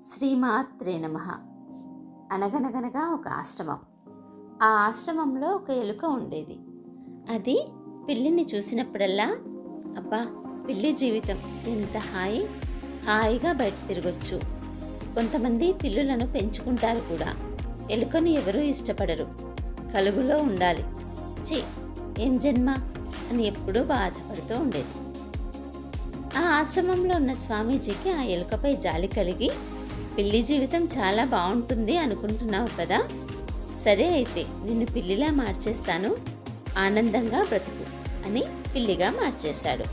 శ్రీమాత్రే నమః. అనగనగనగా ఒక ఆశ్రమం. ఆ ఆశ్రమంలో ఒక ఎలుక ఉండేది. అది పిల్లిని చూసినప్పుడల్లా, అబ్బా, పిల్లి జీవితం ఎంత హాయిగా బయట తిరగొచ్చు. కొంతమంది పిల్లులను పెంచుకుంటారు కూడా. ఎలుకను ఎవరూ ఇష్టపడరు. కలుగులో ఉండాలి. ఛీ, ఏం జన్మ అని ఎప్పుడూ బాధపడుతూ ఉండేది. ఆ ఆశ్రమంలో ఉన్న స్వామీజీకి ఆ ఎలుకపై జాలి కలిగి, పిల్లి జీవితం చాలా బాగుంటుంది అనుకుంటున్నావు కదా, సరే అయితే నిన్ను పిల్లిలా మార్చేస్తాను, ఆనందంగా బ్రతుకు అని పిల్లిగా మార్చేశాడు.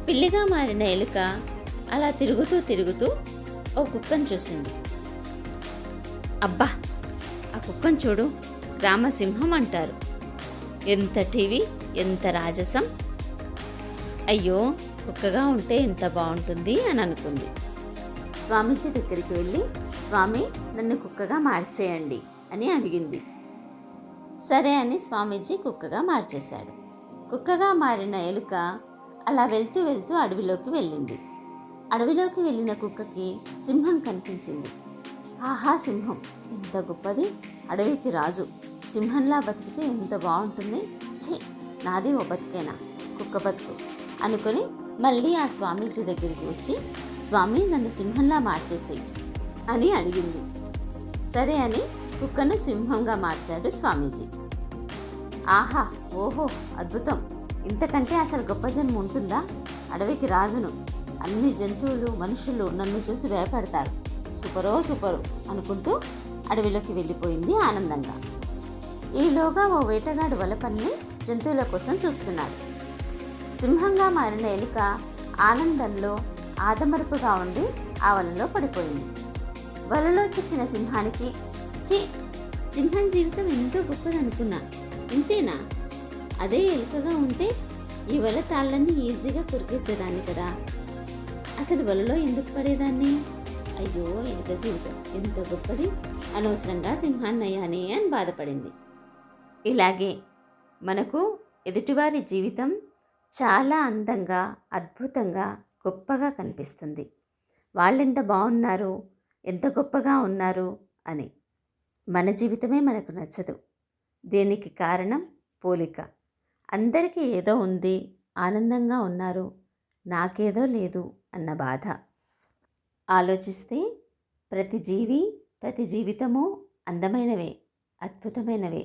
పిల్లిగా మారిన ఎలుక అలా తిరుగుతూ ఓ కుక్కను చూసింది. అబ్బా, ఆ కుక్కను చూడు, గ్రామసింహం అంటారు. ఎంత టీవీ, ఎంత రాజసం. అయ్యో, కుక్కగా ఉంటే ఎంత బాగుంటుంది అని అనుకుంది. స్వామీజీ దగ్గరికి వెళ్ళి, స్వామి, నన్ను కుక్కగా మార్చేయండి అని అడిగింది. సరే అని స్వామీజీ కుక్కగా మార్చేశాడు. కుక్కగా మారిన ఎలుక అలా వెళ్తూ అడవిలోకి వెళ్ళింది. అడవిలోకి వెళ్ళిన కుక్కకి సింహం కనిపించింది. ఆహా, సింహం ఎంత గొప్పది, అడవికి రాజు, సింహంలా బతికితే ఎంత బాగుంటుంది. ఛే, నాది ఓ బతికేనా, కుక్క బతుకు అనుకొని మళ్ళీ ఆ స్వామీజీ దగ్గరికి వచ్చి, స్వామి, నన్ను సింహంలా మార్చేసేయి అని అడిగింది. సరే అని కుక్కను సింహంగా మార్చాడు స్వామీజీ. ఆహా, ఓహో, అద్భుతం, ఇంతకంటే అసలు గొప్ప జన్మ ఉంటుందా, అడవికి రాజును, అన్ని జంతువులు మనుషులు నన్ను చూసి భయపడతారు, సూపరు అనుకుంటూ అడవిలోకి వెళ్ళిపోయింది ఆనందంగా. ఈలోగా ఓ వేటగాడు వల పన్ని జంతువుల కోసం చూస్తున్నాడు. సింహంగా మారిన ఎలుక ఆనందంలో ఆదమరుపుగా ఉండి ఆ వలలో పడిపోయింది. వలలో చిక్కిన సింహానికి, ఛీ, సింహం జీవితం ఎంతో గొప్పదనుకున్నా, ఇంతేనా, అదే ఎలుకగా ఉంటే ఈ వల తాళ్ళన్నీ ఈజీగా కొరికేసేదాన్ని కదా, అసలు వలలో ఎందుకు పడేదాన్ని, అయ్యో, ఎలుక జీవితం ఎంత గొప్పది, అనవసరంగా సింహాన్నయ్యానే అని బాధపడింది. ఇలాగే మనకు ఎదుటివారి జీవితం చాలా అందంగా, అద్భుతంగా, గొప్పగా కనిపిస్తుంది. వాళ్ళెంత బాగున్నారు, ఎంత గొప్పగా ఉన్నారు అని. మన జీవితమే మనకు నచ్చదు. దీనికి కారణం పోలిక. అందరికీ ఏదో ఉంది, ఆనందంగా ఉన్నారు, నాకేదో లేదు అన్న బాధ. ఆలోచిస్తే ప్రతి జీవి, ప్రతి జీవితము అందమైనవే, అద్భుతమైనవే,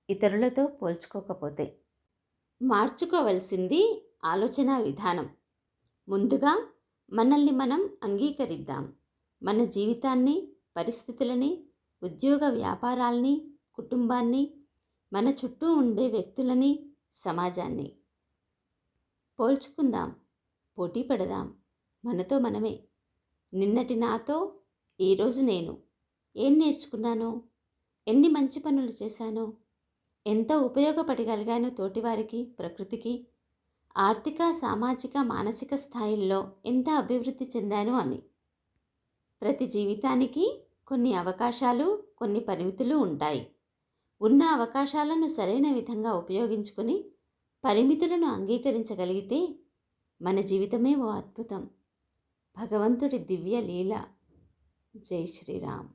ఇతరులతో పోల్చుకోకపోతే. మార్చుకోవలసింది ఆలోచన విధానం. ముందుగా మనల్ని మనం అంగీకరిద్దాం. మన జీవితాన్ని, పరిస్థితులని, ఉద్యోగ వ్యాపారాల్ని, కుటుంబాన్ని, మన చుట్టూ ఉండే వ్యక్తులని, సమాజాన్ని పోల్చుకుందాం, పోటీ పడదాం. మనతో మనమే, నిన్నటి నాతో ఈరోజు నేను ఏం నేర్చుకున్నానో, ఎన్ని మంచి పనులు చేశానో, ఎంత ఉపయోగపడగలిగానో తోటివారికి, ప్రకృతికి, ఆర్థిక, సామాజిక, మానసిక స్థాయిల్లో ఎంత అభివృద్ధి చెందాను అని. ప్రతి జీవితానికి కొన్ని అవకాశాలు, కొన్ని పరిమితులు ఉంటాయి. ఉన్న అవకాశాలను సరైన విధంగా ఉపయోగించుకొని పరిమితులను అంగీకరించగలిగితే మన జీవితమే ఓ అద్భుతం. భగవంతుడి దివ్య లీల. జై శ్రీరామ్.